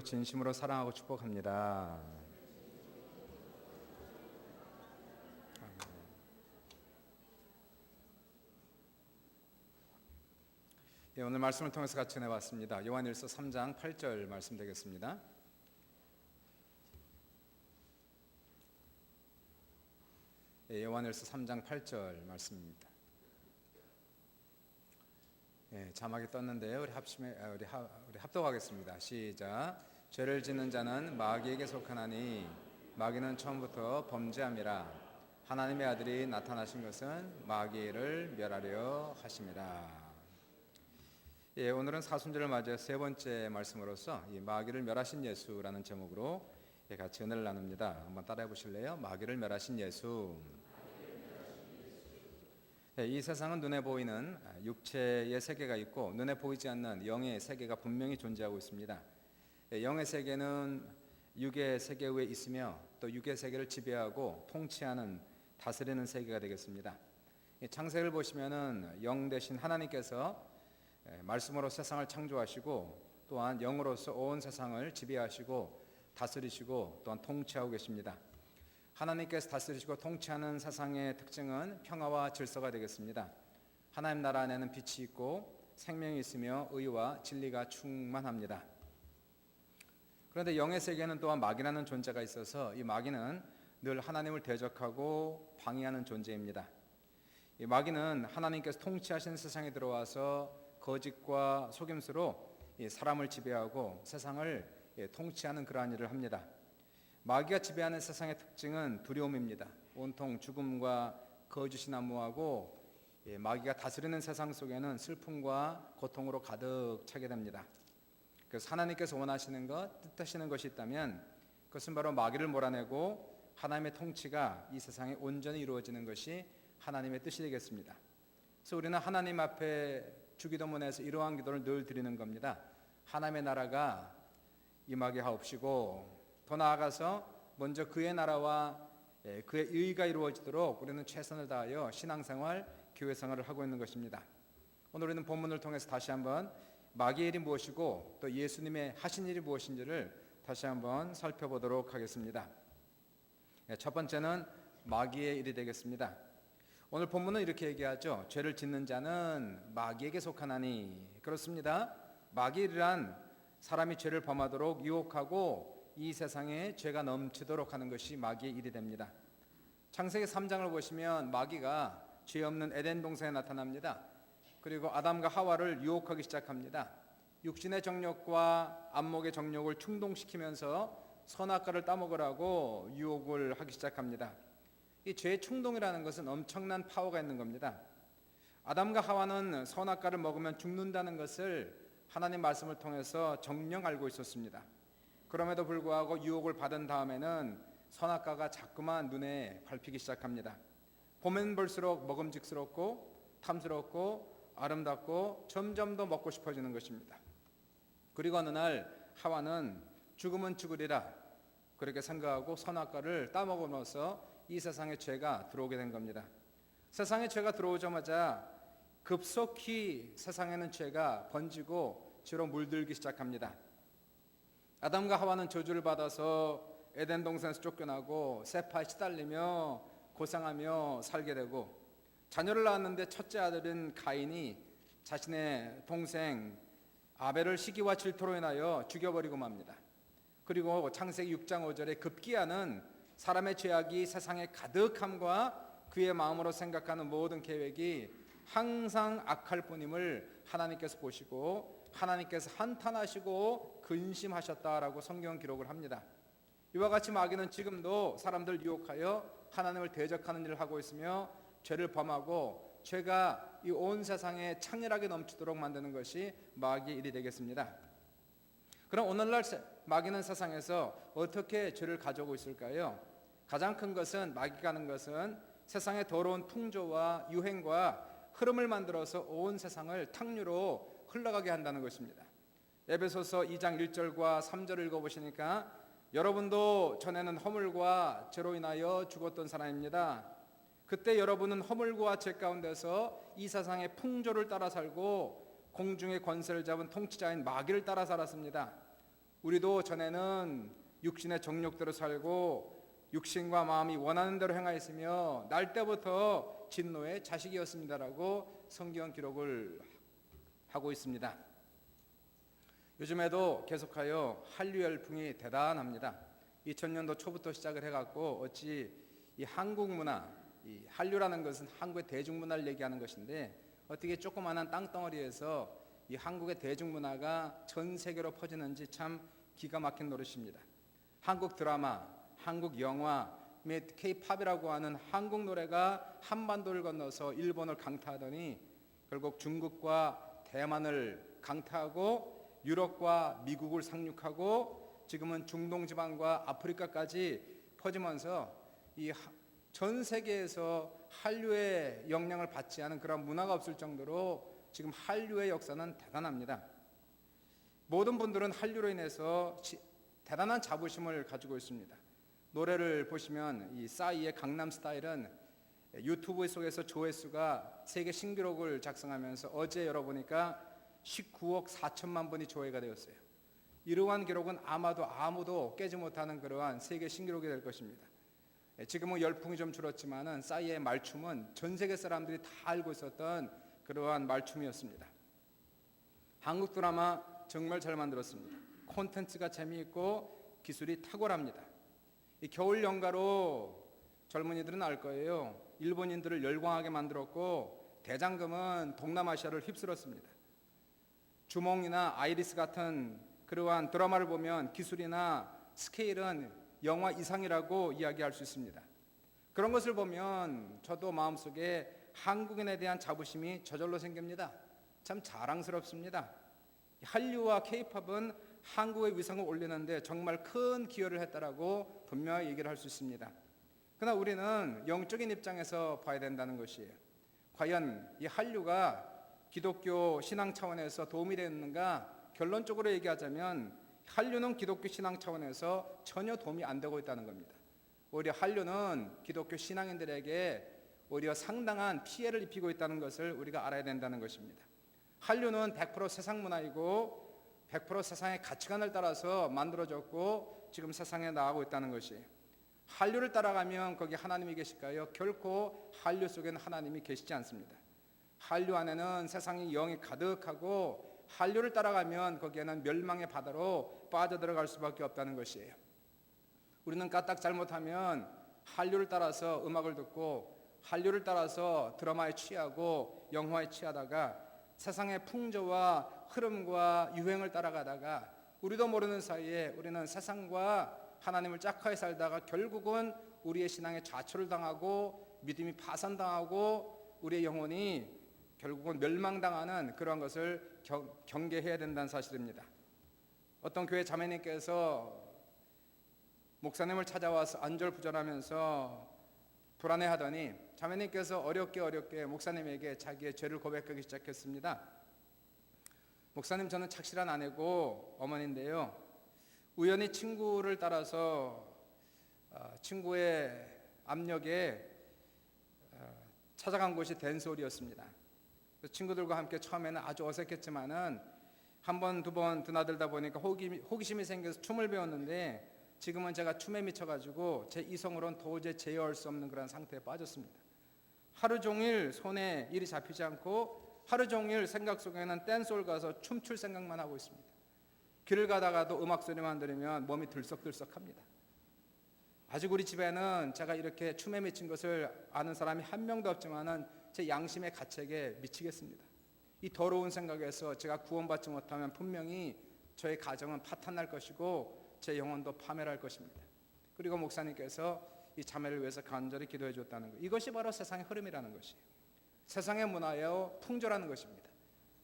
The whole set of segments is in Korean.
진심으로 사랑하고 축복합니다. 오늘 말씀을 통해서 같이 은혜받습니다. 요한일서 3장 8절 말씀 되겠습니다. 요한일서 3장 8절 말씀입니다. 자막이 떴는데요. 우리 합독하겠습니다. 시작. 죄를 짓는 자는 마귀에게 속하나니 마귀는 처음부터 범죄함이라. 하나님의 아들이 나타나신 것은 마귀를 멸하려 하심이라. 오늘은 사순절을 맞이해 세 번째 말씀으로서 이 마귀를 멸하신 예수라는 제목으로 같이 은혜를 나눕니다. 한번 따라해 보실래요? 마귀를 멸하신 예수. 이 세상은 눈에 보이는 육체의 세계가 있고 눈에 보이지 않는 영의 세계가 분명히 존재하고 있습니다. 영의 세계는 육의 세계 위에 있으며 또 육의 세계를 지배하고 통치하는 다스리는 세계가 되겠습니다. 창세기를 보시면은 영 대신 하나님께서 말씀으로 세상을 창조하시고 또한 영으로서 온 세상을 지배하시고 다스리시고 또한 통치하고 계십니다. 하나님께서 다스리시고 통치하는 세상의 특징은 평화와 질서가 되겠습니다. 하나님 나라 안에는 빛이 있고 생명이 있으며 의와 진리가 충만합니다. 그런데 영의 세계는 또한 마귀라는 존재가 있어서 이 마귀는 늘 하나님을 대적하고 방해하는 존재입니다. 이 마귀는 하나님께서 통치하신 세상에 들어와서 거짓과 속임수로 사람을 지배하고 세상을 통치하는 그러한 일을 합니다. 마귀가 지배하는 세상의 특징은 두려움입니다. 온통 죽음과 거짓이 난무하고 마귀가 다스리는 세상 속에는 슬픔과 고통으로 가득 차게 됩니다. 그래서 하나님께서 원하시는 것, 뜻하시는 것이 있다면 그것은 바로 마귀를 몰아내고 하나님의 통치가 이 세상에 온전히 이루어지는 것이 하나님의 뜻이 되겠습니다. 그래서 우리는 하나님 앞에 주기도문에서 이러한 기도를 늘 드리는 겁니다. 하나님의 나라가 임하게 하옵시고 더 나아가서 먼저 그의 나라와 그의 의가 이루어지도록 우리는 최선을 다하여 신앙생활, 교회생활을 하고 있는 것입니다. 오늘 우리는 본문을 통해서 다시 한번 마귀의 일이 무엇이고 또 예수님의 하신 일이 무엇인지를 다시 한번 살펴보도록 하겠습니다. 첫 번째는 마귀의 일이 되겠습니다. 오늘 본문은 이렇게 얘기하죠. 죄를 짓는 자는 마귀에게 속하나니. 그렇습니다. 마귀의 일이란 사람이 죄를 범하도록 유혹하고 이 세상에 죄가 넘치도록 하는 것이 마귀의 일이 됩니다. 창세기 3장을 보시면 마귀가 죄 없는 에덴 동산에 나타납니다. 그리고 아담과 하와를 유혹하기 시작합니다. 육신의 정욕과 안목의 정욕을 충동시키면서 선악과를 따먹으라고 유혹을 하기 시작합니다. 이 죄의 충동이라는 것은 엄청난 파워가 있는 겁니다. 아담과 하와는 선악과를 먹으면 죽는다는 것을 하나님 말씀을 통해서 정녕 알고 있었습니다. 그럼에도 불구하고 유혹을 받은 다음에는 선악과가 자꾸만 눈에 밟히기 시작합니다. 보면 볼수록 먹음직스럽고 탐스럽고 아름답고 점점 더 먹고 싶어지는 것입니다. 그리고 어느 날 하와는 죽으면 죽으리라 그렇게 생각하고 선악과를 따먹으면서 이 세상에 죄가 들어오게 된 겁니다. 세상에 죄가 들어오자마자 급속히 세상에는 죄가 번지고 죄로 물들기 시작합니다. 아담과 하와는 저주를 받아서 에덴 동산에서 쫓겨나고 세파에 시달리며 고생하며 살게 되고 자녀를 낳았는데 첫째 아들인 가인이 자신의 동생 아벨을 시기와 질투로 인하여 죽여버리고 맙니다. 그리고 창세기 6장 5절에 급기야는 사람의 죄악이 세상에 가득함과 그의 마음으로 생각하는 모든 계획이 항상 악할 뿐임을 하나님께서 보시고 하나님께서 한탄하시고 근심하셨다라고 성경 기록을 합니다. 이와 같이 마귀는 지금도 사람들 유혹하여 하나님을 대적하는 일을 하고 있으며 죄를 범하고 죄가 이 온 세상에 창렬하게 넘치도록 만드는 것이 마귀의 일이 되겠습니다. 그럼 오늘날 마귀는 세상에서 어떻게 죄를 가져오고 있을까요? 가장 큰 것은 마귀가 하는 것은 세상의 더러운 풍조와 유행과 흐름을 만들어서 온 세상을 탕류로 흘러가게 한다는 것입니다. 에베소서 2장 1절과 3절을 읽어보시니까 여러분도 전에는 허물과 죄로 인하여 죽었던 사람입니다. 그때 여러분은 허물과 죄 가운데서 이 세상의 풍조를 따라 살고 공중의 권세를 잡은 통치자인 마귀를 따라 살았습니다. 우리도 전에는 육신의 정욕대로 살고 육신과 마음이 원하는 대로 행하였으며 날 때부터 진노의 자식이었습니다라고 성경 기록을 하고 있습니다. 요즘에도 계속하여 한류 열풍이 대단합니다. 2000년도 초부터 시작을 해갖고 어찌 이 한국 문화, 이 한류라는 것은 한국의 대중문화를 얘기하는 것인데 어떻게 조그마한 땅덩어리에서 이 한국의 대중문화가 전 세계로 퍼지는지 참 기가 막힌 노릇입니다. 한국 드라마, 한국 영화 및 K-팝이라고 하는 한국 노래가 한반도를 건너서 일본을 강타하더니 결국 중국과 대만을 강타하고 유럽과 미국을 상륙하고 지금은 중동 지방과 아프리카까지 퍼지면서 이 전 세계에서 한류의 영향을 받지 않은 그런 문화가 없을 정도로 지금 한류의 역사는 대단합니다. 모든 분들은 한류로 인해서 대단한 자부심을 가지고 있습니다. 노래를 보시면 이 싸이의 강남스타일은 유튜브 속에서 조회수가 세계 신기록을 작성하면서 어제 열어보니까 19억 4천만 번이 조회가 되었어요. 이러한 기록은 아마도 아무도 깨지 못하는 그러한 세계 신기록이 될 것입니다. 지금은 열풍이 좀 줄었지만은 싸이의 말춤은 전 세계 사람들이 다 알고 있었던 그러한 말춤이었습니다. 한국 드라마 정말 잘 만들었습니다. 콘텐츠가 재미있고 기술이 탁월합니다. 이 겨울 연가로 젊은이들은 알 거예요. 일본인들을 열광하게 만들었고 대장금은 동남아시아를 휩쓸었습니다. 주몽이나 아이리스 같은 그러한 드라마를 보면 기술이나 스케일은 영화 이상이라고 이야기할 수 있습니다. 그런 것을 보면 저도 마음속에 한국인에 대한 자부심이 저절로 생깁니다. 참 자랑스럽습니다. 한류와 K-팝은 한국의 위상을 올리는데 정말 큰 기여를 했다라고 분명히 얘기를 할 수 있습니다. 그러나 우리는 영적인 입장에서 봐야 된다는 것이에요. 과연 이 한류가 기독교 신앙 차원에서 도움이 되는가? 결론적으로 얘기하자면 한류는 기독교 신앙 차원에서 전혀 도움이 안 되고 있다는 겁니다. 오히려 한류는 기독교 신앙인들에게 오히려 상당한 피해를 입히고 있다는 것을 우리가 알아야 된다는 것입니다. 한류는 100% 세상 문화이고 100% 세상의 가치관을 따라서 만들어졌고 지금 세상에 나가고 있다는 것이에요. 한류를 따라가면 거기 하나님이 계실까요? 결코 한류 속에는 하나님이 계시지 않습니다. 한류 안에는 세상의 영이 가득하고 한류를 따라가면 거기에는 멸망의 바다로 빠져들어갈 수밖에 없다는 것이에요. 우리는 까딱 잘못하면 한류를 따라서 음악을 듣고 한류를 따라서 드라마에 취하고 영화에 취하다가 세상의 풍조와 흐름과 유행을 따라가다가 우리도 모르는 사이에 우리는 세상과 하나님을 짝하에 살다가 결국은 우리의 신앙에 좌초를 당하고 믿음이 파산당하고 우리의 영혼이 결국은 멸망당하는 그런 것을 경계해야 된다는 사실입니다. 어떤 교회 자매님께서 목사님을 찾아와서 안절부절하면서 불안해하더니 자매님께서 어렵게 목사님에게 자기의 죄를 고백하기 시작했습니다. 목사님, 저는 착실한 아내고 어머니인데요, 우연히 친구를 따라서 친구의 압력에 찾아간 곳이 댄스홀이었습니다. 친구들과 함께 처음에는 아주 어색했지만은 한 번, 두 번 드나들다 보니까 호기심이 생겨서 춤을 배웠는데 지금은 제가 춤에 미쳐가지고 제 이성으로는 도저히 제어할 수 없는 그런 상태에 빠졌습니다. 하루 종일 손에 일이 잡히지 않고 하루 종일 생각 속에는 댄스홀 가서 춤출 생각만 하고 있습니다. 길을 가다가도 음악 소리만 들으면 몸이 들썩들썩합니다. 아직 우리 집에는 제가 이렇게 춤에 미친 것을 아는 사람이 한 명도 없지만은 제 양심의 가책에 미치겠습니다. 이 더러운 생각에서 제가 구원받지 못하면 분명히 저의 가정은 파탄날 것이고 제 영혼도 파멸할 것입니다. 그리고 목사님께서 이 자매를 위해서 간절히 기도해 줬다는 것, 이것이 바로 세상의 흐름이라는 것이에요. 세상의 문화요 풍조라는 것입니다.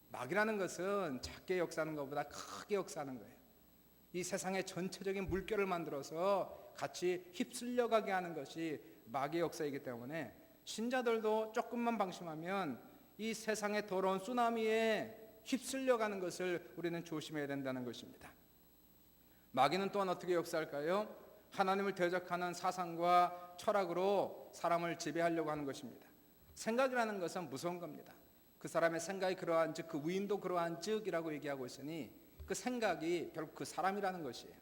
마귀라는 것은 작게 역사하는 것보다 크게 역사하는 거예요. 이 세상의 전체적인 물결을 만들어서 같이 휩쓸려가게 하는 것이 마귀의 역사이기 때문에 신자들도 조금만 방심하면 이 세상의 더러운 쓰나미에 휩쓸려가는 것을 우리는 조심해야 된다는 것입니다. 마귀는 또한 어떻게 역사할까요? 하나님을 대적하는 사상과 철학으로 사람을 지배하려고 하는 것입니다. 생각이라는 것은 무서운 겁니다. 그 사람의 생각이 그러한 즉 그 위인도 그러한 즉이라고 얘기하고 있으니 그 생각이 결국 그 사람이라는 것이에요.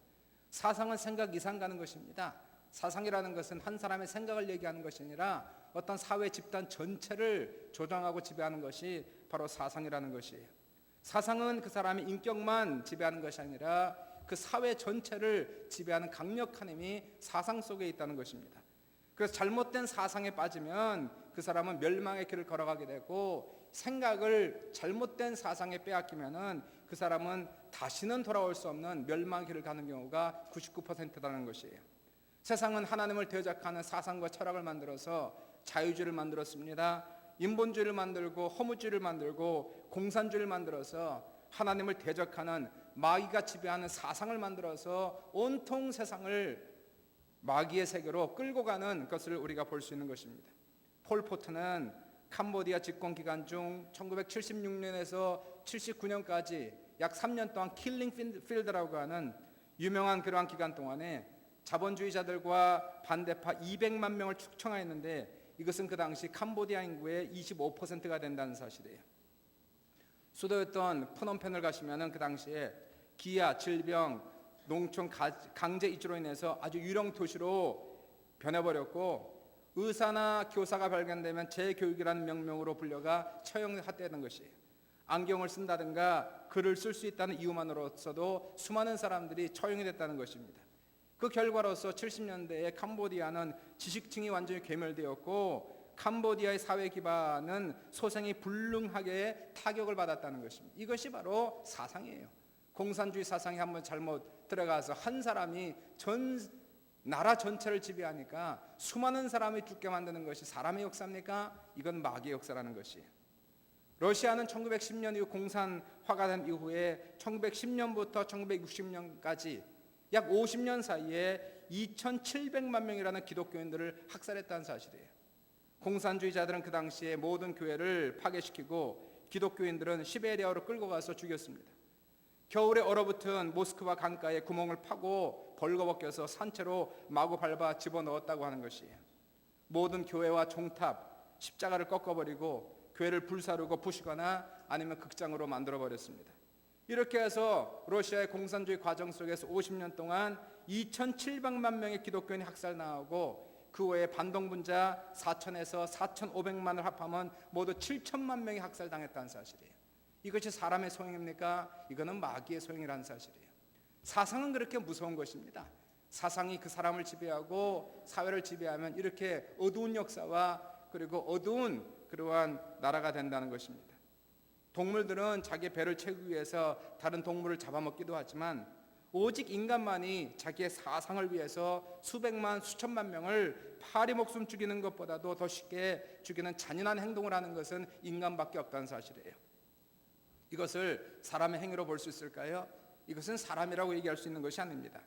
사상은 생각 이상 가는 것입니다. 사상이라는 것은 한 사람의 생각을 얘기하는 것이 아니라 어떤 사회 집단 전체를 조정하고 지배하는 것이 바로 사상이라는 것이에요. 사상은 그 사람의 인격만 지배하는 것이 아니라 그 사회 전체를 지배하는 강력한 힘이 사상 속에 있다는 것입니다. 그래서 잘못된 사상에 빠지면 그 사람은 멸망의 길을 걸어가게 되고, 생각을 잘못된 사상에 빼앗기면은 그 사람은 다시는 돌아올 수 없는 멸망의 길을 가는 경우가 99%라는 것이에요. 세상은 하나님을 대적하는 사상과 철학을 만들어서 자유주의를 만들었습니다. 인본주의를 만들고 허무주의를 만들고 공산주의를 만들어서 하나님을 대적하는 마귀가 지배하는 사상을 만들어서 온통 세상을 마귀의 세계로 끌고 가는 것을 우리가 볼 수 있는 것입니다. 폴포트는 캄보디아 집권 기간 중 1976년에서 79년까지 약 3년 동안 킬링 필드라고 하는 유명한 그러한 기간 동안에 자본주의자들과 반대파 200만 명을 축청하였는데, 이것은 그 당시 캄보디아 인구의 25%가 된다는 사실이에요. 수도였던 프놈펜을 가시면은 그 당시에 기아, 질병, 농촌 강제 이주로 인해서 아주 유령 도시로 변해버렸고, 의사나 교사가 발견되면 재교육이라는 명명으로 불려가 처형되는 것이에요. 안경을 쓴다든가 글을 쓸 수 있다는 이유만으로서도 수많은 사람들이 처형이 됐다는 것입니다. 그 결과로서 70년대에 캄보디아는 지식층이 완전히 괴멸되었고, 캄보디아의 사회 기반은 소생이 불능하게 타격을 받았다는 것입니다. 이것이 바로 사상이에요. 공산주의 사상이 한번 잘못 들어가서 한 사람이 전 나라 전체를 지배하니까 수많은 사람이 죽게 만드는 것이 사람의 역사입니까? 이건 마귀의 역사라는 것이에요. 러시아는 1910년 이후 공산화가 된 이후에 1910년부터 1960년까지 약 50년 사이에 2,700만 명이라는 기독교인들을 학살했다는 사실이에요. 공산주의자들은 그 당시에 모든 교회를 파괴시키고 기독교인들은 시베리아로 끌고 가서 죽였습니다. 겨울에 얼어붙은 모스크바 강가에 구멍을 파고 벌거벗겨서 산채로 마구 밟아 집어넣었다고 하는 것이에요. 모든 교회와 종탑, 십자가를 꺾어버리고 교회를 불사르고 부시거나 아니면 극장으로 만들어버렸습니다. 이렇게 해서 러시아의 공산주의 과정 속에서 50년 동안 2,700만 명의 기독교인이 학살당하고, 그 외에 반동분자 4,000에서 4,500만을 합하면 모두 7천만 명이 학살당했다는 사실이에요. 이것이 사람의 소용입니까? 이거는 마귀의 소용이라는 사실이에요. 사상은 그렇게 무서운 것입니다. 사상이 그 사람을 지배하고 사회를 지배하면 이렇게 어두운 역사와 그리고 어두운 그러한 나라가 된다는 것입니다. 동물들은 자기 배를 채우기 위해서 다른 동물을 잡아먹기도 하지만, 오직 인간만이 자기의 사상을 위해서 수백만 수천만 명을 파리 목숨 죽이는 것보다도 더 쉽게 죽이는 잔인한 행동을 하는 것은 인간밖에 없다는 사실이에요. 이것을 사람의 행위로 볼 수 있을까요? 이것은 사람이라고 얘기할 수 있는 것이 아닙니다.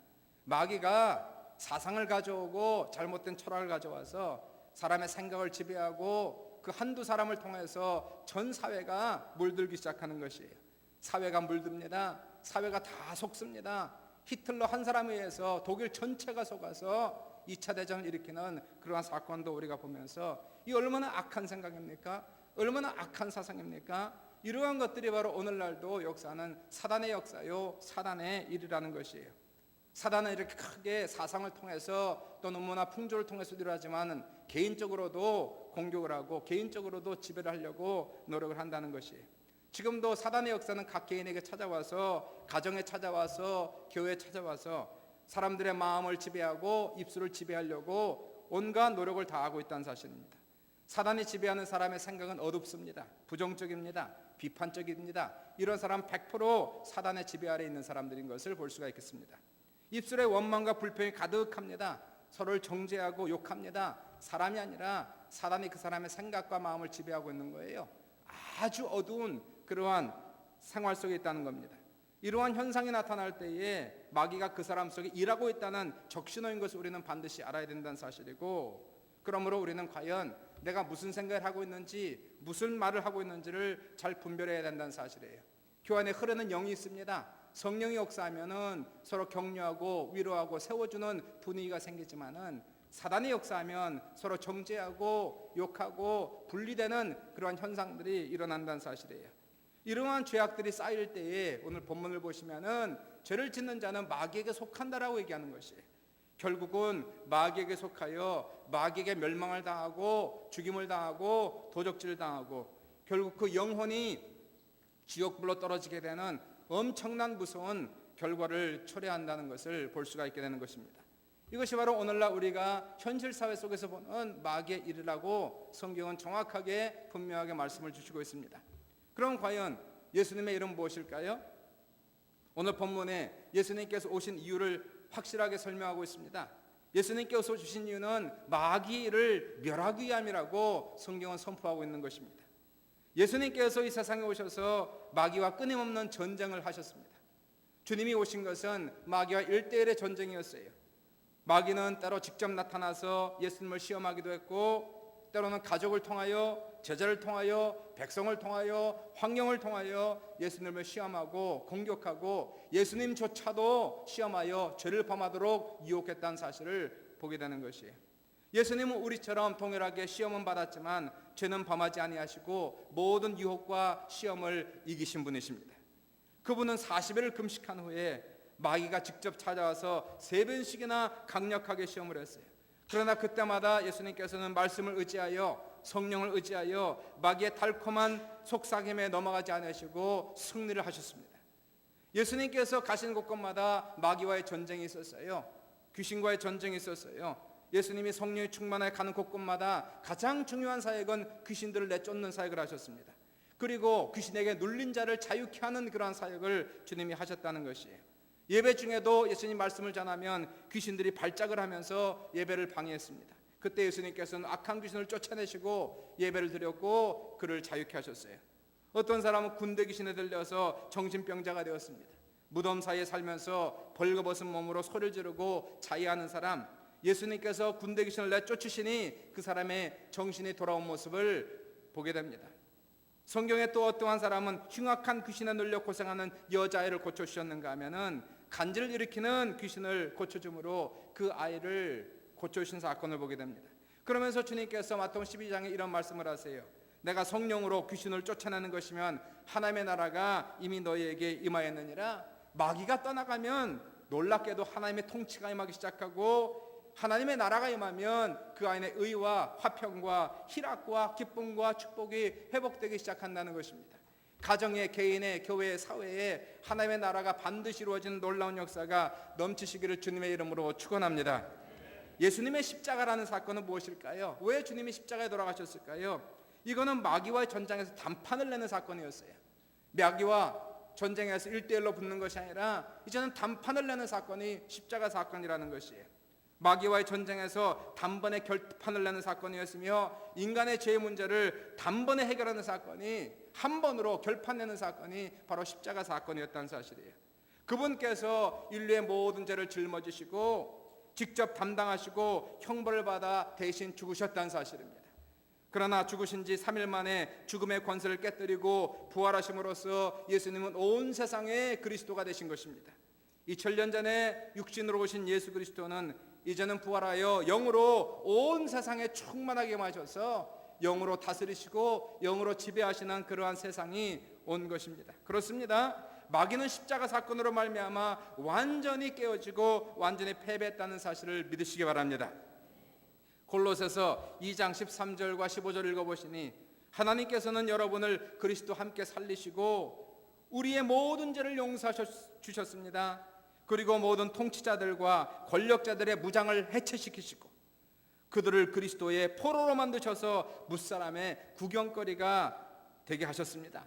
마귀가 사상을 가져오고 잘못된 철학을 가져와서 사람의 생각을 지배하고 그 한두 사람을 통해서 전 사회가 물들기 시작하는 것이에요. 사회가 물듭니다. 사회가 다 속습니다. 히틀러 한 사람에 의해서 독일 전체가 속아서 2차 대전을 일으키는 그러한 사건도 우리가 보면서, 이 얼마나 악한 생각입니까? 얼마나 악한 사상입니까? 이러한 것들이 바로 오늘날도 역사는 사단의 역사요, 사단의 일이라는 것이에요. 사단은 이렇게 크게 사상을 통해서 또 논문화 풍조를 통해서 일하지만 개인적으로도 공격을 하고 개인적으로도 지배를 하려고 노력을 한다는 것이에요. 지금도 사단의 역사는 각 개인에게 찾아와서, 가정에 찾아와서, 교회에 찾아와서 사람들의 마음을 지배하고 입술을 지배하려고 온갖 노력을 다하고 있다는 사실입니다. 사단이 지배하는 사람의 생각은 어둡습니다. 부정적입니다. 비판적입니다. 이런 사람 100% 사단의 지배 아래 있는 사람들인 것을 볼 수가 있겠습니다. 입술에 원망과 불평이 가득합니다. 서로를 정죄하고 욕합니다. 사람이 아니라 사단이 그 사람의 생각과 마음을 지배하고 있는 거예요. 아주 어두운 그러한 생활 속에 있다는 겁니다. 이러한 현상이 나타날 때에 마귀가 그 사람 속에 일하고 있다는 적신호인 것을 우리는 반드시 알아야 된다는 사실이고, 그러므로 우리는 과연 내가 무슨 생각을 하고 있는지, 무슨 말을 하고 있는지를 잘 분별해야 된다는 사실이에요. 교회 안에 흐르는 영이 있습니다. 성령이 역사하면은 서로 격려하고 위로하고 세워주는 분위기가 생기지만은, 사단이 역사하면 서로 정죄하고 욕하고 분리되는 그러한 현상들이 일어난다는 사실이에요. 이러한 죄악들이 쌓일 때에 오늘 본문을 보시면은 죄를 짓는 자는 마귀에게 속한다라고 얘기하는 것이에요. 결국은 마귀에게 속하여 마귀에게 멸망을 당하고 죽임을 당하고 도적질을 당하고 결국 그 영혼이 지옥불로 떨어지게 되는 엄청난 무서운 결과를 초래한다는 것을 볼 수가 있게 되는 것입니다. 이것이 바로 오늘날 우리가 현실 사회 속에서 보는 마귀의 일이라고 성경은 정확하게 분명하게 말씀을 주시고 있습니다. 그럼 과연 예수님의 이름 무엇일까요? 오늘 본문에 예수님께서 오신 이유를 확실하게 설명하고 있습니다. 예수님께서 주신 이유는 마귀를 멸하기 위함이라고 성경은 선포하고 있는 것입니다. 예수님께서 이 세상에 오셔서 마귀와 끊임없는 전쟁을 하셨습니다. 주님이 오신 것은 마귀와 1대1의 전쟁이었어요. 마귀는 때로 직접 나타나서 예수님을 시험하기도 했고 때로는 가족을 통하여 제자를 통하여 백성을 통하여 환경을 통하여 예수님을 시험하고 공격하고 예수님조차도 시험하여 죄를 범하도록 유혹했다는 사실을 보게 되는 것이에요. 예수님은 우리처럼 동일하게 시험은 받았지만 죄는 범하지 아니하시고 모든 유혹과 시험을 이기신 분이십니다. 그분은 40일을 금식한 후에 마귀가 직접 찾아와서 3번씩이나 강력하게 시험을 했어요. 그러나 그때마다 예수님께서는 말씀을 의지하여 성령을 의지하여 마귀의 달콤한 속삭임에 넘어가지 않으시고 승리를 하셨습니다. 예수님께서 가신 곳곳마다 마귀와의 전쟁이 있었어요. 귀신과의 전쟁이 있었어요. 예수님이 성령의 충만하여 가는 곳곳마다 가장 중요한 사역은 귀신들을 내쫓는 사역을 하셨습니다. 그리고 귀신에게 눌린 자를 자유케 하는 그러한 사역을 주님이 하셨다는 것이에요. 예배 중에도 예수님 말씀을 전하면 귀신들이 발작을 하면서 예배를 방해했습니다. 그때 예수님께서는 악한 귀신을 쫓아내시고 예배를 드렸고 그를 자유케 하셨어요. 어떤 사람은 군대 귀신에 들려서 정신병자가 되었습니다. 무덤 사이에 살면서 벌거벗은 몸으로 소리를 지르고 자해하는 사람, 예수님께서 군대 귀신을 내쫓으시니 그 사람의 정신이 돌아온 모습을 보게 됩니다. 성경에 또 어떠한 사람은 흉악한 귀신에 눌려 고생하는 여자아이를 고쳐주셨는가 하면은 간질을 일으키는 귀신을 고쳐줌으로 그 아이를 고쳐주신 사건을 보게 됩니다. 그러면서 주님께서 마태복음 12장에 이런 말씀을 하세요. 내가 성령으로 귀신을 쫓아내는 것이면 하나님의 나라가 이미 너희에게 임하였느니라. 마귀가 떠나가면 놀랍게도 하나님의 통치가 임하기 시작하고 하나님의 나라가 임하면 그 안에 의와 화평과 희락과 기쁨과 축복이 회복되기 시작한다는 것입니다. 가정에, 개인의, 교회의, 사회에 하나님의 나라가 반드시 이루어지는 놀라운 역사가 넘치시기를 주님의 이름으로 축원합니다. 예수님의 십자가라는 사건은 무엇일까요? 왜 주님이 십자가에 돌아가셨을까요? 이거는 마귀와의 전쟁에서 단판을 내는 사건이었어요. 마귀와 전쟁에서 1대1로 붙는 것이 아니라 이제는 단판을 내는 사건이 십자가 사건이라는 것이에요. 마귀와의 전쟁에서 단번에 결판을 내는 사건이었으며 인간의 죄의 문제를 단번에 해결하는 사건이 한 번으로 결판내는 사건이 바로 십자가 사건이었다는 사실이에요. 그분께서 인류의 모든 죄를 짊어지시고 직접 담당하시고 형벌을 받아 대신 죽으셨다는 사실입니다. 그러나 죽으신 지 3일 만에 죽음의 권세를 깨뜨리고 부활하심으로써 예수님은 온 세상의 그리스도가 되신 것입니다. 2000년 전에 육신으로 오신 예수 그리스도는 이제는 부활하여 영으로 온 세상에 충만하게 임하셔서 영으로 다스리시고 영으로 지배하시는 그러한 세상이 온 것입니다. 그렇습니다. 마귀는 십자가 사건으로 말미암아 완전히 깨어지고 완전히 패배했다는 사실을 믿으시기 바랍니다. 골로새서 2장 13절과 15절 읽어보시니 하나님께서는 여러분을 그리스도 함께 살리시고 우리의 모든 죄를 용서하여 주셨습니다. 그리고 모든 통치자들과 권력자들의 무장을 해체시키시고 그들을 그리스도의 포로로 만드셔서 무사람의 구경거리가 되게 하셨습니다.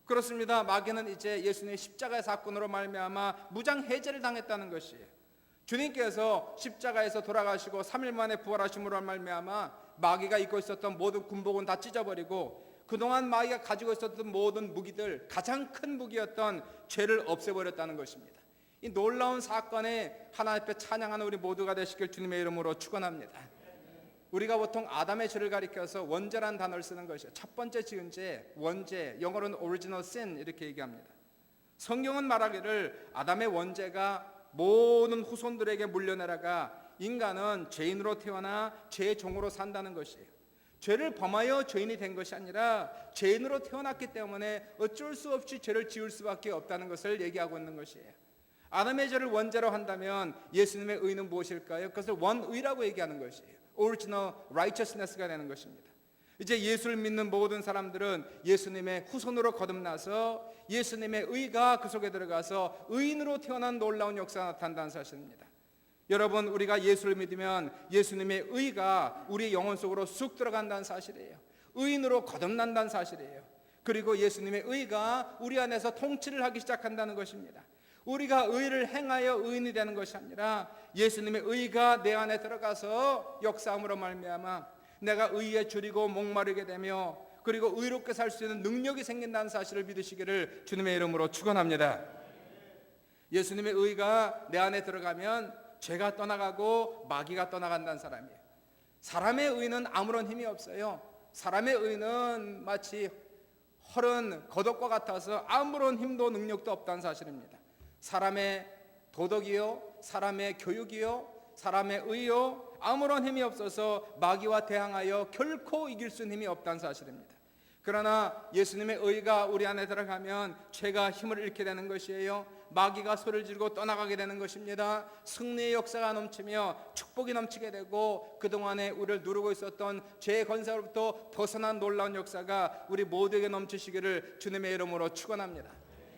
그렇습니다. 마귀는 이제 예수님의 십자가의 사건으로 말미암아 무장 해제를 당했다는 것이에요. 주님께서 십자가에서 돌아가시고 3일 만에 부활하심으로 말미암아 마귀가 입고 있었던 모든 군복은 다 찢어버리고 그동안 마귀가 가지고 있었던 모든 무기들, 가장 큰 무기였던 죄를 없애버렸다는 것입니다. 이 놀라운 사건에 하나님 앞에 찬양하는 우리 모두가 되시길 주님의 이름으로 축원합니다. 우리가 보통 아담의 죄를 가리켜서 원죄라는 단어를 쓰는 것이에요. 첫 번째 지은 죄, 원죄, 영어로는 original sin 이렇게 얘기합니다. 성경은 말하기를 아담의 원죄가 모든 후손들에게 물려내다가 인간은 죄인으로 태어나 죄의 종으로 산다는 것이에요. 죄를 범하여 죄인이 된 것이 아니라 죄인으로 태어났기 때문에 어쩔 수 없이 죄를 지을 수밖에 없다는 것을 얘기하고 있는 것이에요. 아담의 죄를 원죄로 한다면 예수님의 의는 무엇일까요? 그것을 원의라고 얘기하는 것이에요. Original righteousness가 되는 것입니다. 이제 예수를 믿는 모든 사람들은 예수님의 후손으로 거듭나서 예수님의 의가 그 속에 들어가서 의인으로 태어난 놀라운 역사가 나타난다는 사실입니다. 여러분, 우리가 예수를 믿으면 예수님의 의가 우리 영혼 속으로 쑥 들어간다는 사실이에요. 의인으로 거듭난다는 사실이에요. 그리고 예수님의 의가 우리 안에서 통치를 하기 시작한다는 것입니다. 우리가 의를 행하여 의인이 되는 것이 아니라 예수님의 의가 내 안에 들어가서 역사함으로 말미암아 내가 의에 줄이고 목마르게 되며 그리고 의롭게 살 수 있는 능력이 생긴다는 사실을 믿으시기를 주님의 이름으로 축원합니다. 예수님의 의가 내 안에 들어가면 죄가 떠나가고 마귀가 떠나간다는 사람이에요. 사람의 의는 아무런 힘이 없어요. 사람의 의는 마치 헐은 겉옷과 같아서 아무런 힘도 능력도 없다는 사실입니다. 사람의 도덕이요, 사람의 교육이요, 사람의 의요, 아무런 힘이 없어서 마귀와 대항하여 결코 이길 수 있는 힘이 없다는 사실입니다. 그러나 예수님의 의가 우리 안에 들어가면 죄가 힘을 잃게 되는 것이에요. 마귀가 소리를 지르고 떠나가게 되는 것입니다. 승리의 역사가 넘치며 축복이 넘치게 되고 그동안에 우리를 누르고 있었던 죄의 권세로부터 벗어난 놀라운 역사가 우리 모두에게 넘치시기를 주님의 이름으로 축원합니다.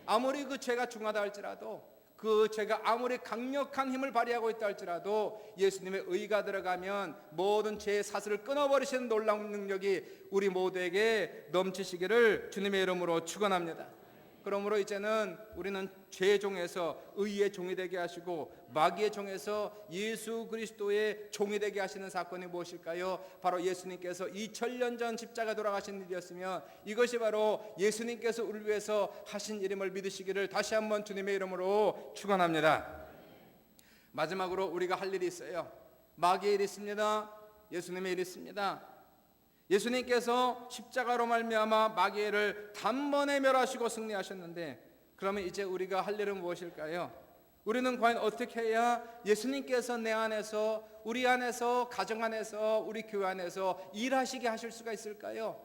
아무리 그 죄가 중하다 할지라도 그 죄가 아무리 강력한 힘을 발휘하고 있다 할지라도 예수님의 의가 들어가면 모든 죄의 사슬을 끊어버리시는 놀라운 능력이 우리 모두에게 넘치시기를 주님의 이름으로 축원합니다. 그러므로 이제는 우리는 죄의 종에서 의의 종이 되게 하시고 마귀의 종에서 예수 그리스도의 종이 되게 하시는 사건이 무엇일까요? 바로 예수님께서 2000년 전 십자가 돌아가신 일이었으며 이것이 바로 예수님께서 우리를 위해서 하신 일임을 믿으시기를 다시 한번 주님의 이름으로 축원합니다. 마지막으로 우리가 할 일이 있어요. 마귀의 일이 있습니다. 예수님의 일이 있습니다. 예수님께서 십자가로 말미암아 마귀를 단번에 멸하시고 승리하셨는데 그러면 이제 우리가 할 일은 무엇일까요? 우리는 과연 어떻게 해야 예수님께서 내 안에서 우리 안에서 가정 안에서 우리 교회 안에서 일하시게 하실 수가 있을까요?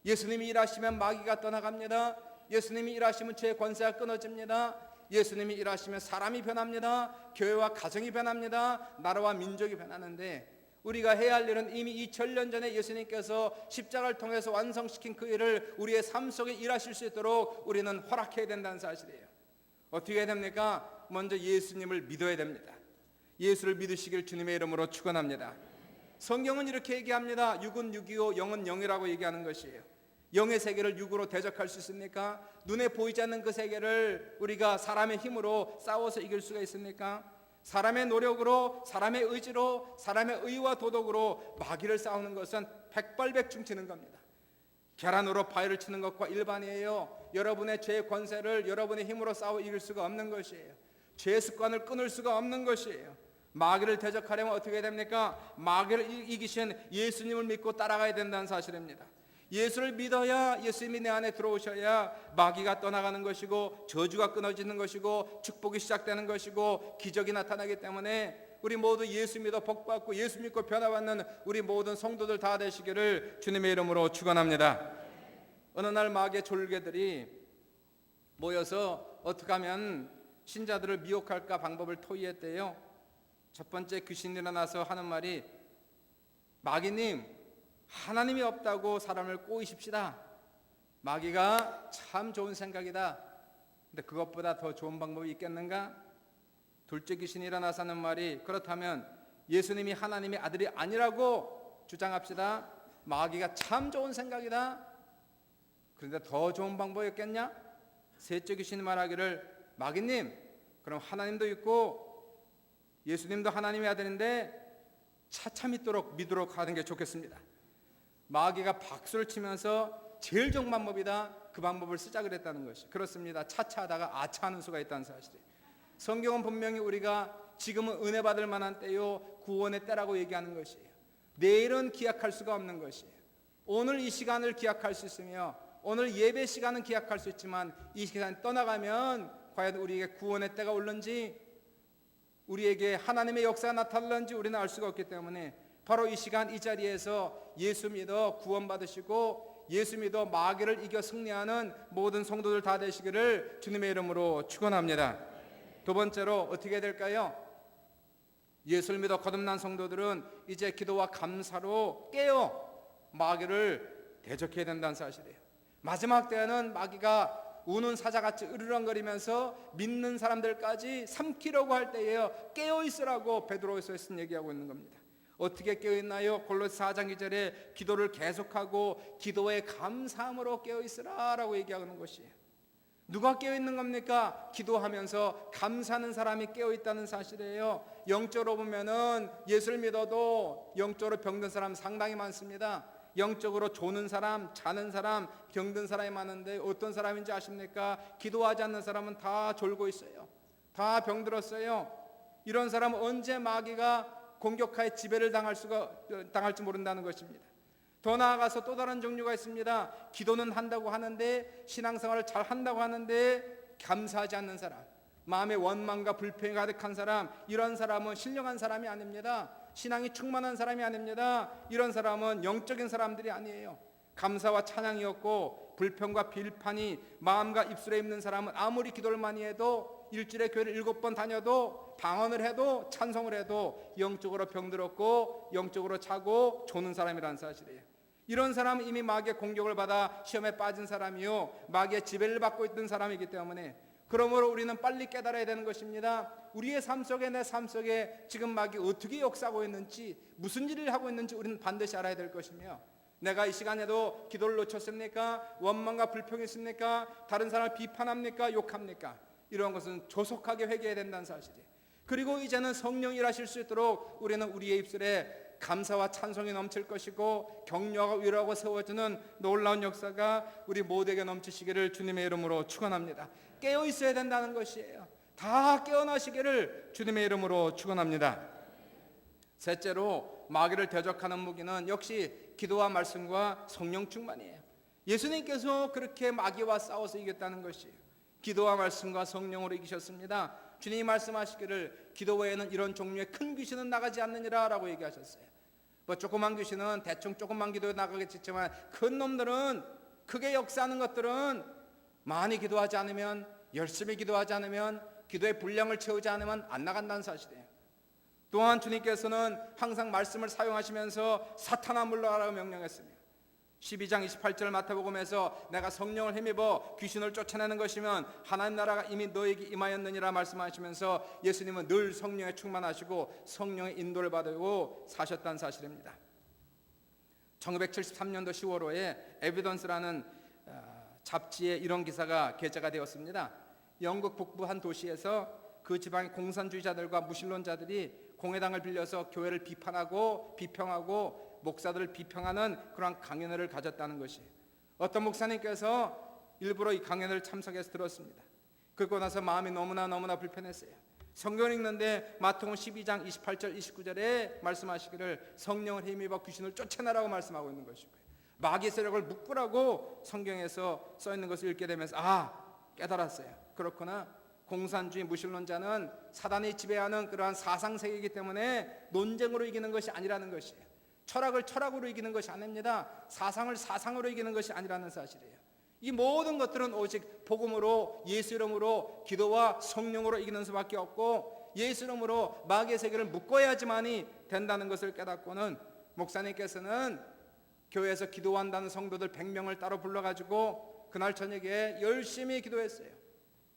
예수님이 일하시면 마귀가 떠나갑니다. 예수님이 일하시면 죄의 권세가 끊어집니다. 예수님이 일하시면 사람이 변합니다. 교회와 가정이 변합니다. 나라와 민족이 변하는데 우리가 해야 할 일은 이미 2000년 전에 예수님께서 십자가를 통해서 완성시킨 그 일을 우리의 삶 속에 일하실 수 있도록 우리는 허락해야 된다는 사실이에요. 어떻게 해야 됩니까? 먼저 예수님을 믿어야 됩니다. 예수를 믿으시길 주님의 이름으로 축원합니다. 성경은 이렇게 얘기합니다. 육은 육이요 영은 영이라고 얘기하는 것이에요. 영의 세계를 육으로 대적할 수 있습니까? 눈에 보이지 않는 그 세계를 우리가 사람의 힘으로 싸워서 이길 수가 있습니까? 사람의 노력으로, 사람의 의지로, 사람의 의와 도덕으로 마귀를 싸우는 것은 백발백중 치는 겁니다. 계란으로 바위를 치는 것과 일반이에요. 여러분의 죄의 권세를 여러분의 힘으로 싸워 이길 수가 없는 것이에요. 죄의 습관을 끊을 수가 없는 것이에요. 마귀를 대적하려면 어떻게 됩니까? 마귀를 이기신 예수님을 믿고 따라가야 된다는 사실입니다. 예수를 믿어야 예수님이 내 안에 들어오셔야 마귀가 떠나가는 것이고 저주가 끊어지는 것이고 축복이 시작되는 것이고 기적이 나타나기 때문에 우리 모두 예수 믿어 복받고 예수 믿고 변화받는 우리 모든 성도들 다 되시기를 주님의 이름으로 축원합니다. 어느 날 마귀의 졸개들이 모여서 어떻게 하면 신자들을 미혹할까 방법을 토의했대요. 첫 번째 귀신이 일어나서 하는 말이 마귀님 하나님이 없다고 사람을 꼬이십시다. 마귀가 참 좋은 생각이다. 근데 그것보다 더 좋은 방법이 있겠는가? 둘째 귀신이 일어나서 하는 말이 그렇다면 예수님이 하나님의 아들이 아니라고 주장합시다. 마귀가 참 좋은 생각이다. 그런데 더 좋은 방법이 있겠냐? 셋째 귀신이 말하기를 마귀님 그럼 하나님도 있고 예수님도 하나님의 아들인데 차차 믿도록 하는 게 좋겠습니다. 마귀가 박수를 치면서 제일 좋은 방법이다. 그 방법을 쓰자 그랬다는 것이 그렇습니다. 차차하다가 아차하는 수가 있다는 사실이에요. 성경은 분명히 우리가 지금은 은혜 받을 만한 때요 구원의 때라고 얘기하는 것이에요. 내일은 기약할 수가 없는 것이에요. 오늘 이 시간을 기약할 수 있으며 오늘 예배 시간은 기약할 수 있지만 이 시간이 떠나가면 과연 우리에게 구원의 때가 올는지 우리에게 하나님의 역사가 나타날는지 우리는 알 수가 없기 때문에 바로 이 시간 이 자리에서 예수 믿어 구원받으시고 예수 믿어 마귀를 이겨 승리하는 모든 성도들 다 되시기를 주님의 이름으로 축원합니다. 두 번째로 어떻게 될까요? 예수를 믿어 거듭난 성도들은 이제 기도와 감사로 깨어 마귀를 대적해야 된다는 사실이에요. 마지막 때에는 마귀가 우는 사자같이 으르렁거리면서 믿는 사람들까지 삼키려고 할 때에요, 깨어 있으라고 베드로에서 얘기하고 있는 겁니다. 어떻게 깨어 있나요? 골로새 4장 2절에 기도를 계속하고 기도에 감사함으로 깨어 있으라라고 얘기하는 것이에요. 누가 깨어 있는 겁니까? 기도하면서 감사하는 사람이 깨어 있다는 사실이에요. 영적으로 보면은 예수를 믿어도 영적으로 병든 사람 상당히 많습니다. 영적으로 조는 사람, 자는 사람, 병든 사람이 많은데 어떤 사람인지 아십니까? 기도하지 않는 사람은 다 졸고 있어요. 다 병들었어요. 이런 사람은 언제 마귀가 공격하여 지배를 당할지 모른다는 것입니다. 더 나아가서 또 다른 종류가 있습니다. 기도는 한다고 하는데, 신앙생활을 잘 한다고 하는데 감사하지 않는 사람, 마음에 원망과 불평이 가득한 사람, 이런 사람은 신령한 사람이 아닙니다. 신앙이 충만한 사람이 아닙니다. 이런 사람은 영적인 사람들이 아니에요. 감사와 찬양이었고 불평과 비판이 마음과 입술에 있는 사람은 아무리 기도를 많이 해도, 일주일에 교회를 7번 다녀도, 방언을 해도, 찬송을 해도 영적으로 병들었고 영적으로 차고 조는 사람이라는 사실이에요. 이런 사람은 이미 마귀의 공격을 받아 시험에 빠진 사람이요, 마귀의 지배를 받고 있던 사람이기 때문에, 그러므로 우리는 빨리 깨달아야 되는 것입니다. 우리의 삶 속에, 내 삶 속에 지금 마귀가 어떻게 역사하고 있는지, 무슨 일을 하고 있는지 우리는 반드시 알아야 될 것이며, 내가 이 시간에도 기도를 놓쳤습니까? 원망과 불평이 있습니까? 다른 사람을 비판합니까? 욕합니까? 이런 것은 조속하게 회개해야 된다는 사실이에요. 그리고 이제는 성령이 일하실 수 있도록 우리는 우리의 입술에 감사와 찬송이 넘칠 것이고 격려하고 위로하고 세워주는 놀라운 역사가 우리 모두에게 넘치시기를 주님의 이름으로 축원합니다. 깨어 있어야 된다는 것이에요. 다 깨어나시기를 주님의 이름으로 축원합니다. 셋째로 마귀를 대적하는 무기는 역시 기도와 말씀과 성령 충만이에요. 예수님께서 그렇게 마귀와 싸워서 이겼다는 것이에요. 기도와 말씀과 성령으로 이기셨습니다. 주님이 말씀하시기를 기도 외에는 이런 종류의 큰 귀신은 나가지 않느니라 라고 얘기하셨어요. 뭐 조그만 귀신은 대충 조그만 기도에 나가겠지만 큰 놈들은, 크게 역사하는 것들은 많이 기도하지 않으면, 열심히 기도하지 않으면, 기도의 분량을 채우지 않으면 안 나간다는 사실이에요. 또한 주님께서는 항상 말씀을 사용하시면서 사탄아 물러가라고 명령했습니다. 12장 28절 마태복음에서 내가 성령을 힘입어 귀신을 쫓아내는 것이면 하나님 나라가 이미 너에게 임하였느니라 말씀하시면서 예수님은 늘 성령에 충만하시고 성령의 인도를 받고 사셨다는 사실입니다. 1973년도 10월호에 에비던스라는 잡지에 이런 기사가 게재가 되었습니다. 영국 북부 한 도시에서 그 지방의 공산주의자들과 무신론자들이 공회당을 빌려서 교회를 비판하고 비평하고 목사들을 비평하는 그런 강연회를 가졌다는 것이, 어떤 목사님께서 일부러 이 강연회를 참석해서 들었습니다. 그러고 나서 마음이 너무나 불편했어요. 성경 읽는데 마태복음 12장 28절 29절에 말씀하시기를 성령을 힘입어 귀신을 쫓아내라고 말씀하고 있는 것이고요, 마귀의 세력을 묶으라고 성경에서 써 있는 것을 읽게 되면서 깨달았어요. 그렇구나, 공산주의 무신론자는 사단이 지배하는 그러한 사상세계이기 때문에 논쟁으로 이기는 것이 아니라는 것이에요. 철학을 철학으로 이기는 것이 아닙니다. 사상을 사상으로 이기는 것이 아니라는 사실이에요. 이 모든 것들은 오직 복음으로, 예수 이름으로, 기도와 성령으로 이기는 수밖에 없고, 예수 이름으로 마귀의 세계를 묶어야지만이 된다는 것을 깨닫고는 목사님께서는 교회에서 기도한다는 성도들 100명을 따로 불러가지고 그날 저녁에 열심히 기도했어요.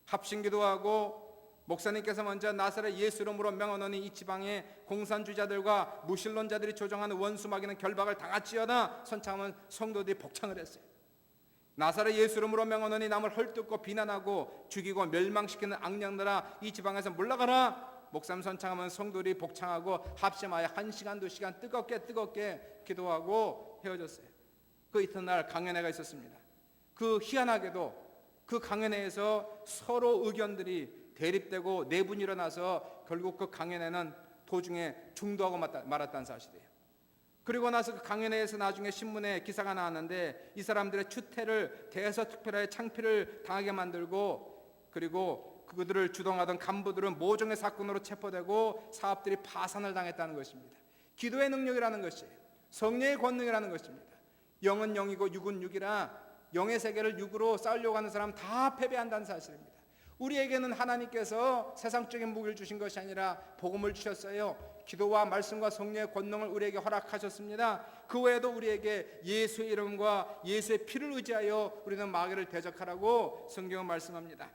합심 기도하고, 목사님께서 먼저 나사렛 예수 이름으로 명하노니 이 지방의 공산주의자들과 무신론자들이 조종하는 원수 마귀는 결박을 당할지어다 선창하면 성도들이 복창을 했어요. 나사렛 예수 이름으로 명하노니 남을 헐뜯고 비난하고 죽이고 멸망시키는 악령들아 이 지방에서 물러가라. 목사님 선창하면 성도들이 복창하고 합심하여 1시간 2시간 뜨겁게 기도하고 헤어졌어요. 그 이튿날 강연회가 있었습니다. 그 희한하게도 그 강연회에서 서로 의견들이 대립되고 내분이 일어나서 결국 그 강연회는 도중에 중도하고 말았다는 사실이에요. 그리고 나서 그 강연회에서 나중에 신문에 기사가 나왔는데, 이 사람들의 추태를 대서특별하게 창피를 당하게 만들고, 그리고 그들을 주동하던 간부들은 모종의 사건으로 체포되고 사업들이 파산을 당했다는 것입니다. 기도의 능력이라는 것이에요. 성령의 권능이라는 것입니다. 영은 영이고 육은 육이라 영의 세계를 육으로 쌓으려고 하는 사람 다 패배한다는 사실입니다. 우리에게는 하나님께서 세상적인 무기를 주신 것이 아니라 복음을 주셨어요. 기도와 말씀과 성령의 권능을 우리에게 허락하셨습니다. 그 외에도 우리에게 예수의 이름과 예수의 피를 의지하여 우리는 마귀를 대적하라고 성경은 말씀합니다.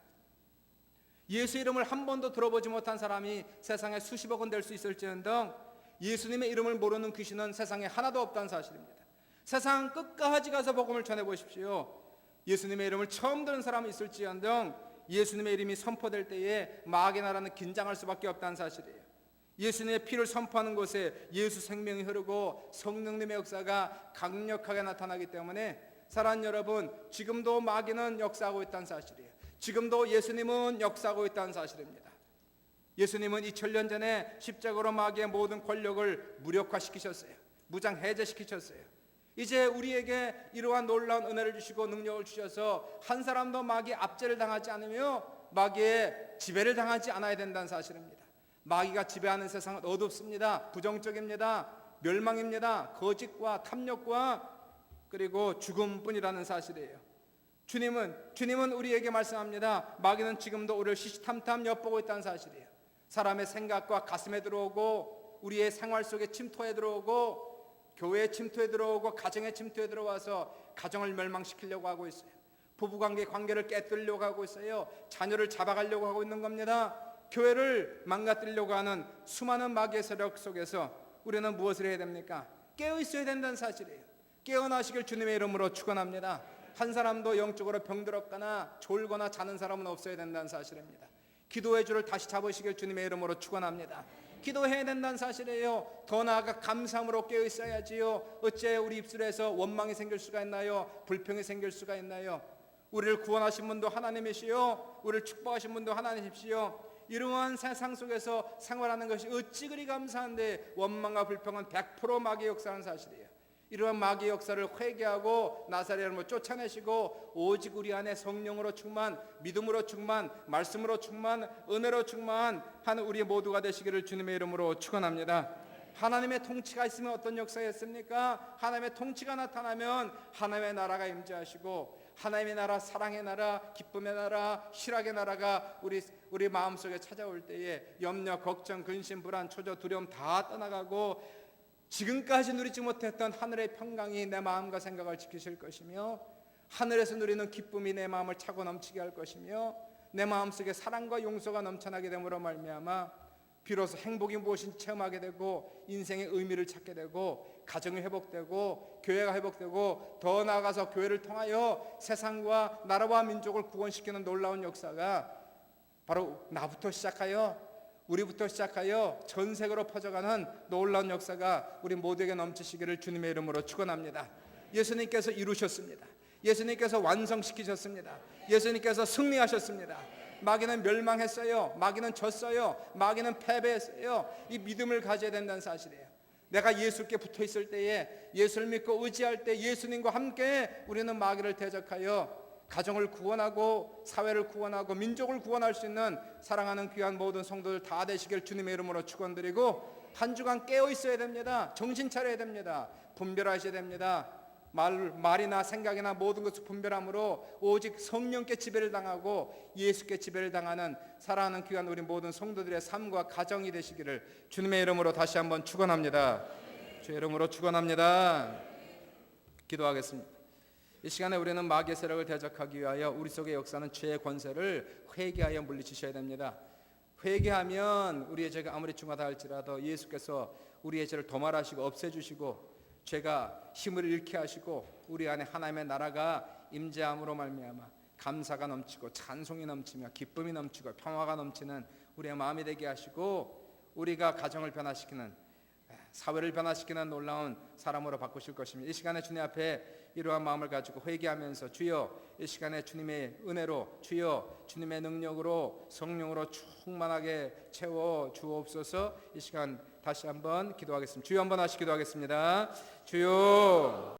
예수의 이름을 한 번도 들어보지 못한 사람이 세상에 수십억은 될 수 있을지언정 예수님의 이름을 모르는 귀신은 세상에 하나도 없다는 사실입니다. 세상 끝까지 가서 복음을 전해보십시오. 예수님의 이름을 처음 들은 사람이 있을지언정 예수님의 이름이 선포될 때에 마귀의 나라는 긴장할 수밖에 없다는 사실이에요. 예수님의 피를 선포하는 곳에 예수 생명이 흐르고 성령님의 역사가 강력하게 나타나기 때문에 사랑하는 여러분, 지금도 마귀는 역사하고 있다는 사실이에요. 지금도 예수님은 역사하고 있다는 사실입니다. 예수님은 2000년 전에 십자가로 마귀의 모든 권력을 무력화시키셨어요. 무장 해제시키셨어요. 이제 우리에게 이러한 놀라운 은혜를 주시고 능력을 주셔서 한 사람도 마귀의 압제를 당하지 않으며 마귀의 지배를 당하지 않아야 된다는 사실입니다. 마귀가 지배하는 세상은 어둡습니다. 부정적입니다. 멸망입니다. 거짓과 탐욕과 그리고 죽음뿐이라는 사실이에요. 주님은 우리에게 말씀합니다. 마귀는 지금도 우리를 시시탐탐 엿보고 있다는 사실이에요. 사람의 생각과 가슴에 들어오고 우리의 생활 속에 침투해 들어오고 교회에 침투해 들어오고 가정에 침투해 들어와서 가정을 멸망시키려고 하고 있어요. 부부관계 관계를 깨뜨리려고 하고 있어요. 자녀를 잡아가려고 하고 있는 겁니다. 교회를 망가뜨리려고 하는 수많은 마귀의 세력 속에서 우리는 무엇을 해야 됩니까? 깨어 있어야 된다는 사실이에요. 깨어나시길 주님의 이름으로 축원합니다. 한 사람도 영적으로 병들었거나 졸거나 자는 사람은 없어야 된다는 사실입니다. 기도의 줄을 다시 잡으시길 주님의 이름으로 축원합니다. 기도해야 된다는 사실이에요. 더 나아가 감사함으로 깨어 있어야지요. 어째 우리 입술에서 원망이 생길 수가 있나요? 불평이 생길 수가 있나요? 우리를 구원하신 분도 하나님이시요, 우리를 축복하신 분도 하나님이시요. 이러한 세상 속에서 생활하는 것이 어찌 그리 감사한데 원망과 불평은 100% 마귀의 역사라는 사실이에요. 이러한 마귀의 역사를 회개하고 나사렛을 쫓아내시고 오직 우리 안에 성령으로 충만, 믿음으로 충만, 말씀으로 충만, 은혜로 충만한 우리 모두가 되시기를 주님의 이름으로 축원합니다. 하나님의 통치가 있으면 어떤 역사가 있습니까? 하나님의 통치가 나타나면 하나님의 나라가 임재하시고 하나님의 나라, 사랑의 나라, 기쁨의 나라, 희락의 나라가 우리 마음속에 찾아올 때에 염려, 걱정, 근심, 불안, 초조, 두려움 다 떠나가고 지금까지 누리지 못했던 하늘의 평강이 내 마음과 생각을 지키실 것이며 하늘에서 누리는 기쁨이 내 마음을 차고 넘치게 할 것이며 내 마음속에 사랑과 용서가 넘쳐나게 됨으로 말미암아 비로소 행복이 무엇인지 체험하게 되고 인생의 의미를 찾게 되고 가정이 회복되고 교회가 회복되고 더 나아가서 교회를 통하여 세상과 나라와 민족을 구원시키는 놀라운 역사가 바로 나부터 시작하여 우리부터 시작하여 전 세계로 퍼져가는 놀라운 역사가 우리 모두에게 넘치시기를 주님의 이름으로 축원합니다. 예수님께서 이루셨습니다. 예수님께서 완성시키셨습니다. 예수님께서 승리하셨습니다. 마귀는 멸망했어요. 마귀는 졌어요. 마귀는 패배했어요. 이 믿음을 가져야 된다는 사실이에요. 내가 예수께 붙어 있을 때에 예수를 믿고 의지할 때 예수님과 함께 우리는 마귀를 대적하여 가정을 구원하고 사회를 구원하고 민족을 구원할 수 있는 사랑하는 귀한 모든 성도들 다 되시길 주님의 이름으로 축원드리고 한 주간 깨어 있어야 됩니다. 정신 차려야 됩니다. 분별하셔야 됩니다. 말이나 생각이나 모든 것을 분별함으로 오직 성령께 지배를 당하고 예수께 지배를 당하는 사랑하는 귀한 우리 모든 성도들의 삶과 가정이 되시기를 주님의 이름으로 다시 한번 축원합니다. 주의 이름으로 축원합니다. 기도하겠습니다. 이 시간에 우리는 마귀의 세력을 대적하기 위하여 우리 속의 역사는 죄의 권세를 회개하여 물리치셔야 됩니다. 회개하면 우리의 죄가 아무리 중하다 할지라도 예수께서 우리의 죄를 도말하시고 없애주시고 죄가 힘을 잃게 하시고 우리 안에 하나님의 나라가 임재함으로 말미암아 감사가 넘치고 찬송이 넘치며 기쁨이 넘치고 평화가 넘치는 우리의 마음이 되게 하시고 우리가 가정을 변화시키는 사회를 변화시키는 놀라운 사람으로 바꾸실 것입니다. 이 시간에 주님 앞에 이러한 마음을 가지고 회개하면서 주여 이 시간에 주님의 은혜로 주여 주님의 능력으로 성령으로 충만하게 채워 주옵소서. 이 시간 다시 한번 기도하겠습니다. 주여 한번 하시 기도하겠습니다. 주여